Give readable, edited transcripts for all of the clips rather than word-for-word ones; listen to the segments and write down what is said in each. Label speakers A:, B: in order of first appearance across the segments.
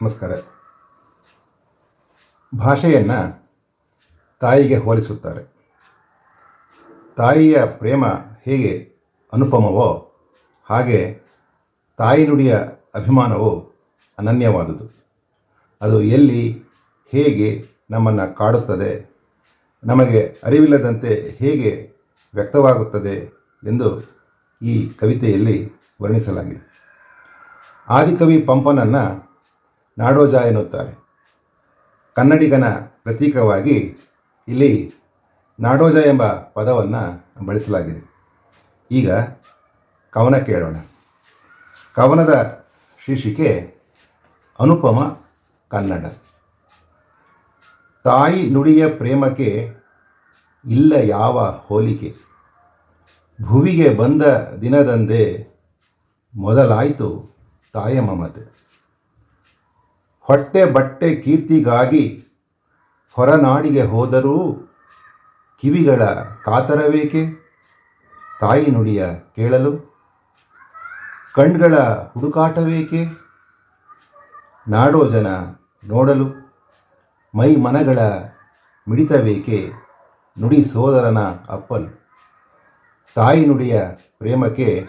A: ನಮಸ್ಕಾರ. ಭಾಷೆಯನ್ನು ತಾಯಿಗೆ ಹೋಲಿಸುತ್ತಾರೆ. ತಾಯಿಯ ಪ್ರೇಮ ಹೇಗೆ ಅನುಪಮವೋ ಹಾಗೆ ತಾಯಿ ನುಡಿಯ ಅಭಿಮಾನವು ಅನನ್ಯವಾದುದು. ಅದು ಎಲ್ಲಿ ಹೇಗೆ ನಮ್ಮನ್ನು ಕಾಡುತ್ತದೆ, ನಮಗೆ ಅರಿವಿಲ್ಲದಂತೆ ಹೇಗೆ ವ್ಯಕ್ತವಾಗುತ್ತದೆ ಎಂದು ಈ ಕವಿತೆಯಲ್ಲಿ ವರ್ಣಿಸಲಾಗಿದೆ. ಆದಿಕವಿ ಪಂಪನನ್ನು ನಾಡೋಜ ಎನ್ನುತ್ತಾರೆ. ಕನ್ನಡಿಗನ ಪ್ರತೀಕವಾಗಿ ಇಲ್ಲಿ ನಾಡೋಜ ಎಂಬ ಪದವನ್ನು ಬಳಸಲಾಗಿದೆ. ಈಗ ಕವನ ಕೇಳೋಣ. ಕವನದ ಶೀರ್ಷಿಕೆ ಅನುಪಮ ಕನ್ನಡ. ತಾಯಿ ನುಡಿಯ ಪ್ರೇಮಕ್ಕೆ ಇಲ್ಲ ಯಾವ ಹೋಲಿಕೆ. ಭುವಿಗೆ ಬಂದ ದಿನದಂದೇ ಮೊದಲಾಯಿತು ತಾಯ ಮಮತೆ. ಹೊಟ್ಟೆ ಬಟ್ಟೆ ಕೀರ್ತಿಗಾಗಿ ಹೊರನಾಡಿಗೆ ಹೋದರೂ ಕಿವಿಗಳ ಕಾತರವೇಕೆ ತಾಯಿ ನುಡಿಯ ಕೇಳಲು. ಕಣ್ಗಳ ಹುಡುಕಾಟವೇಕೆ ನಾಡೋಜನ ನೋಡಲು. ಮೈ ಮನಗಳ ಮಿಡಿತವೇಕೆ ನುಡಿ ಸೋದರನ ಅಪ್ಪಲು. ತಾಯಿ ನುಡಿಯ ಪ್ರೇಮಕ್ಕೆ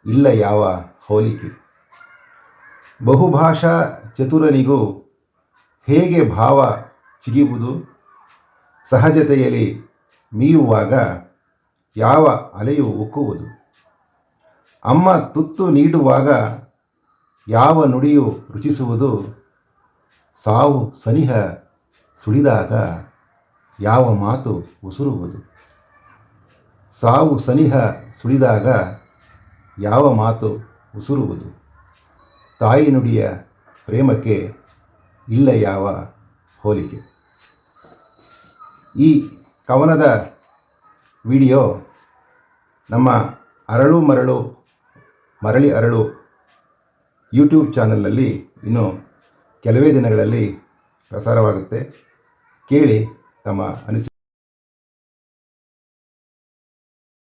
A: ಇಲ್ಲ ಯಾವ ಹೋಲಿಕೆ. ಬಹುಭಾಷಾ ಚತುರನಿಗೂ ಹೇಗೆ ಭಾವ ಚಿಗಿಯುವುದು. ಸಹಜತೆಯಲ್ಲಿ ಮೀಯುವಾಗ ಯಾವ ಅಲೆಯು ಉಕ್ಕುವುದು. ಅಮ್ಮ ತುತ್ತು ನೀಡುವಾಗ ಯಾವ ನುಡಿಯು ರುಚಿಸುವುದು. ಸಾವು ಸನಿಹ ಸುಳಿದಾಗ ಯಾವ ಮಾತು ಉಸುರುವುದು. ಸಾವು ಸನಿಹ ಸುಳಿದಾಗ ಯಾವ ಮಾತು ಉಸುರುವುದು. ತಾಯಿ ನುಡಿಯ ಪ್ರೇಮಕ್ಕೆ ಇಲ್ಲ ಯಾವ ಹೋಲಿಕೆ. ಈ ಕವನದ ವಿಡಿಯೋ ನಮ್ಮ ಅರಳು ಮರಳಿ ಅರಳು ಯೂಟ್ಯೂಬ್ ಚಾನಲ್ನಲ್ಲಿ ಇನ್ನು ಕೆಲವೇ ದಿನಗಳಲ್ಲಿ ಪ್ರಸಾರವಾಗುತ್ತೆ. ಕೇಳಿ ತಮ್ಮ ಅನಿಸಿಕೆ